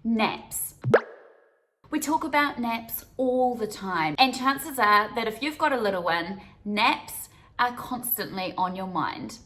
Naps. We talk about naps all the time, and chances are that if you've got a little one, naps are constantly on your mind.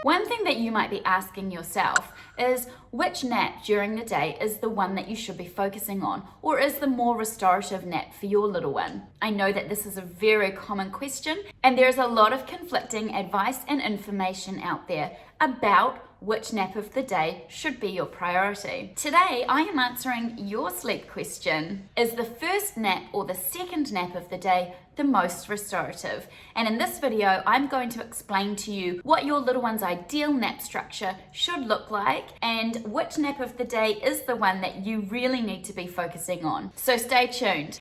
One thing that you might be asking yourself is which nap during the day is the one that you should be focusing on, or is the more restorative nap for your little one? I know that this is a very common question, and there's a lot of conflicting advice and information out there about which nap of the day should be your priority. Today, I am answering your sleep question. Is the first nap or the second nap of the day the most restorative? And in this video, I'm going to explain to you what your little one's ideal nap structure should look like and which nap of the day is the one that you really need to be focusing on. So stay tuned.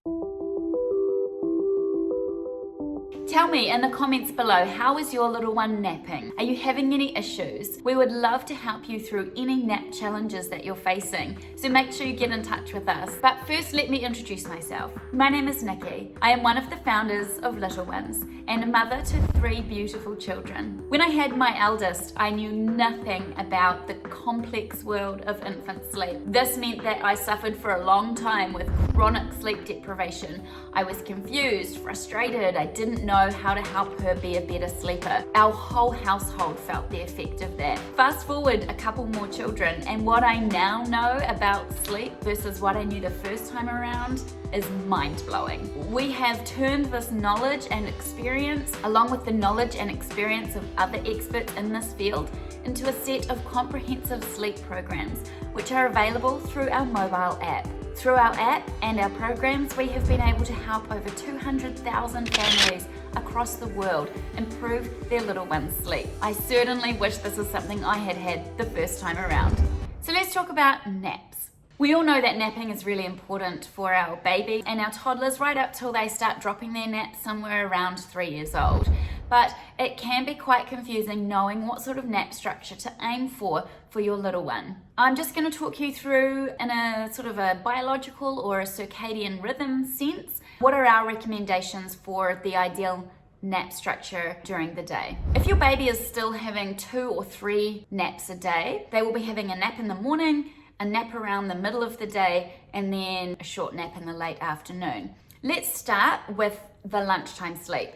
Tell me in the comments below, how is your little one napping? Are you having any issues? We would love to help you through any nap challenges that you're facing, so make sure you get in touch with us. But first, let me introduce myself. My name is Nikki. I am one of the founders of Little Ones and a mother to 3 beautiful children. When I had my eldest, I knew nothing about the complex world of infant sleep. This meant that I suffered for a long time with chronic sleep deprivation. I was confused, frustrated, I didn't know how to help her be a better sleeper. Our whole household felt the effect of that. Fast forward a couple more children, and what I now know about sleep versus what I knew the first time around is mind-blowing. We have turned this knowledge and experience, along with the knowledge and experience of other experts in this field, into a set of comprehensive sleep programs, which are available through our mobile app. Through our app and our programs, we have been able to help over 200,000 families across the world improve their little one's sleep. I certainly wish this was something I had had the first time around. So let's talk about naps. We all know that napping is really important for our baby and our toddlers right up till they start dropping their naps somewhere around 3 years old. But it can be quite confusing knowing what sort of nap structure to aim for your little one. I'm just going to talk you through in a sort of a biological or a circadian rhythm sense, what are our recommendations for the ideal nap structure during the day. If your baby is still having 2 or 3 naps a day, they will be having a nap in the morning, a nap around the middle of the day, and then a short nap in the late afternoon. Let's start with the lunchtime sleep.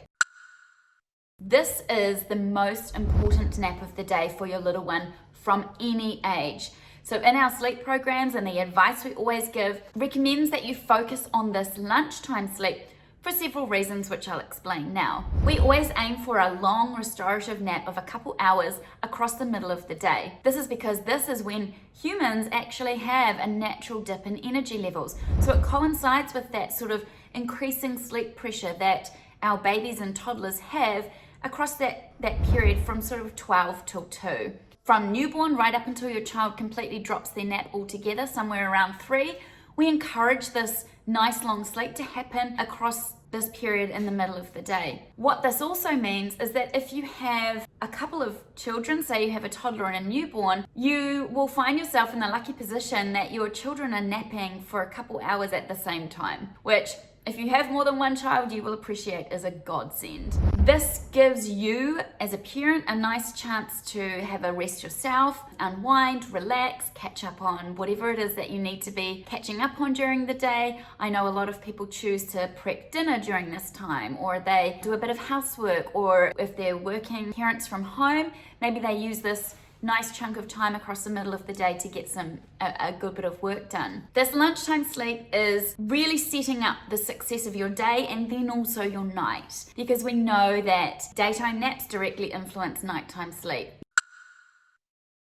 This is the most important nap of the day for your little one from any age. So in our sleep programs and the advice we always give recommends that you focus on this lunchtime sleep for several reasons, which I'll explain now. We always aim for a long restorative nap of a couple hours across the middle of the day. This is because this is when humans actually have a natural dip in energy levels. So it coincides with that sort of increasing sleep pressure that our babies and toddlers have across that period from sort of 12 till 2. From newborn right up until your child completely drops their nap altogether, somewhere around 3, we encourage this nice long sleep to happen across this period in the middle of the day. What this also means is that if you have a couple of children, say you have a toddler and a newborn, you will find yourself in the lucky position that your children are napping for a couple hours at the same time, which if you have more than one child, you will appreciate is a godsend. This gives you, as a parent, a nice chance to have a rest yourself, unwind, relax, catch up on whatever it is that you need to be catching up on during the day. I know a lot of people choose to prep dinner during this time, or they do a bit of housework, or if they're working parents from home, maybe they use this nice chunk of time across the middle of the day to get a good bit of work done. This lunchtime sleep is really setting up the success of your day and then also your night, because we know that daytime naps directly influence nighttime sleep.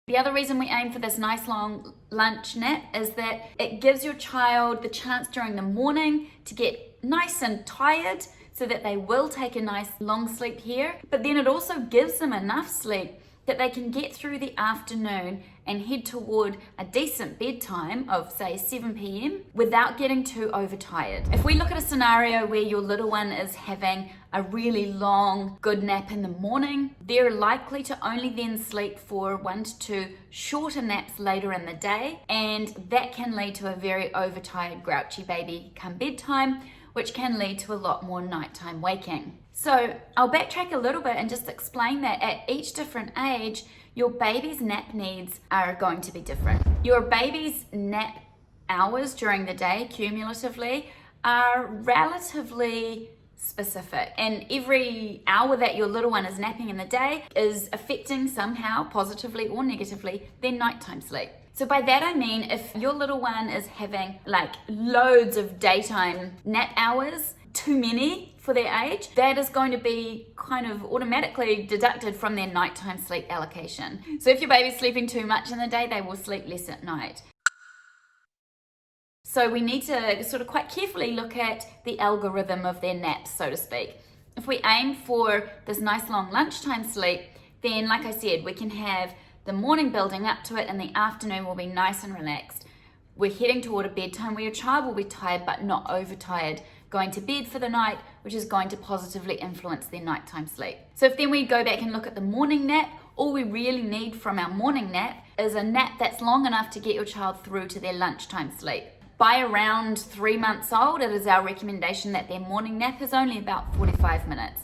The other reason we aim for this nice long lunch nap is that it gives your child the chance during the morning to get nice and tired so that they will take a nice long sleep here, but then it also gives them enough sleep that they can get through the afternoon and head toward a decent bedtime of say 7 p.m. without getting too overtired. If we look at a scenario where your little one is having a really long good nap in the morning, they're likely to only then sleep for 1 to 2 shorter naps later in the day, and that can lead to a very overtired, grouchy baby come bedtime, which can lead to a lot more nighttime waking. So I'll backtrack a little bit and just explain that at each different age, your baby's nap needs are going to be different. Your baby's nap hours during the day, cumulatively, are relatively specific, and every hour that your little one is napping in the day is affecting somehow, positively or negatively, their nighttime sleep. So by that I mean, if your little one is having like loads of daytime nap hours, too many for their age, that is going to be kind of automatically deducted from their nighttime sleep allocation. So if your baby's sleeping too much in the day, they will sleep less at night. So we need to sort of quite carefully look at the algorithm of their naps, so to speak. If we aim for this nice long lunchtime sleep, then like I said, we can have the morning building up to it and the afternoon will be nice and relaxed. We're heading toward a bedtime where your child will be tired but not overtired, going to bed for the night, which is going to positively influence their nighttime sleep. So if then we go back and look at the morning nap, all we really need from our morning nap is a nap that's long enough to get your child through to their lunchtime sleep. By around 3 months old, it is our recommendation that their morning nap is only about 45 minutes.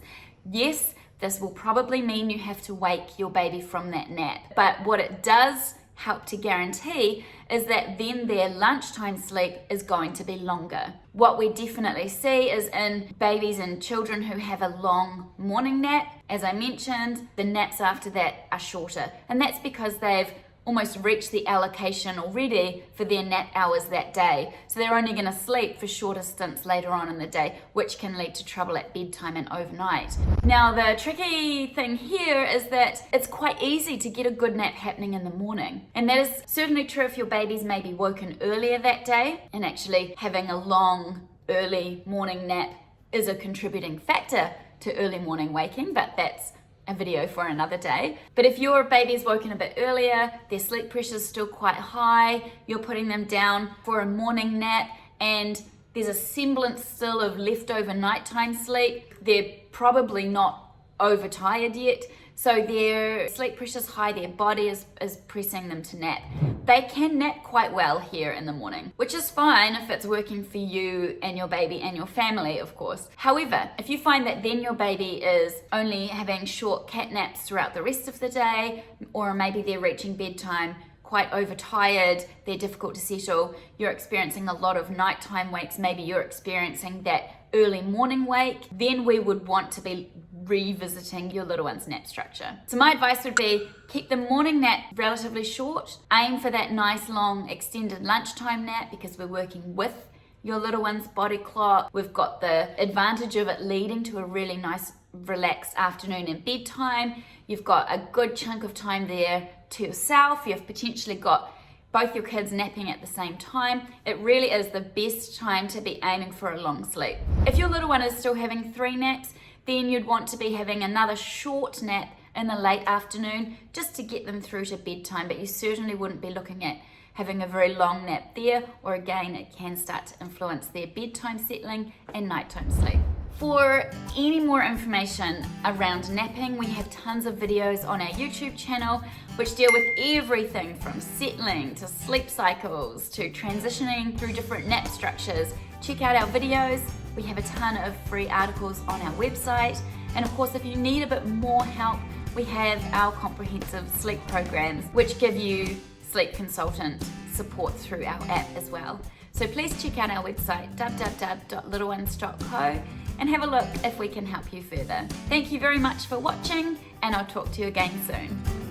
Yes, this will probably mean you have to wake your baby from that nap, but what it does help to guarantee is that then their lunchtime sleep is going to be longer. What we definitely see is in babies and children who have a long morning nap, as I mentioned, the naps after that are shorter, and that's because they've almost reached the allocation already for their nap hours that day. So they're only going to sleep for shorter stints later on in the day, which can lead to trouble at bedtime and overnight. Now, the tricky thing here is that it's quite easy to get a good nap happening in the morning. And that is certainly true if your baby's maybe woken earlier that day, and actually having a long early morning nap is a contributing factor to early morning waking, but that's a video for another day. But if your baby's woken a bit earlier, their sleep pressure's still quite high, you're putting them down for a morning nap, and there's a semblance still of leftover nighttime sleep, they're probably not overtired yet, so their sleep pressure's high, their body is pressing them to nap. They can nap quite well here in the morning, which is fine if it's working for you and your baby and your family, of course. However, if you find that then your baby is only having short cat naps throughout the rest of the day, or maybe they're reaching bedtime quite overtired, they're difficult to settle, you're experiencing a lot of nighttime wakes, maybe you're experiencing that early morning wake, then we would want to be revisiting your little one's nap structure. So my advice would be keep the morning nap relatively short, aim for that nice long extended lunchtime nap because we're working with your little one's body clock. We've got the advantage of it leading to a really nice relaxed afternoon and bedtime. You've got a good chunk of time there to yourself. You've potentially got both your kids napping at the same time. It really is the best time to be aiming for a long sleep. If your little one is still having 3 naps, then you'd want to be having another short nap in the late afternoon just to get them through to bedtime, but you certainly wouldn't be looking at having a very long nap there, or again, it can start to influence their bedtime settling and nighttime sleep. For any more information around napping, we have tons of videos on our YouTube channel which deal with everything from settling to sleep cycles to transitioning through different nap structures. Check out our videos. We have a ton of free articles on our website. And of course, if you need a bit more help, we have our comprehensive sleep programs which give you sleep consultant support through our app as well. So please check out our website, www.littlenones.co, and have a look if we can help you further. Thank you very much for watching, and I'll talk to you again soon.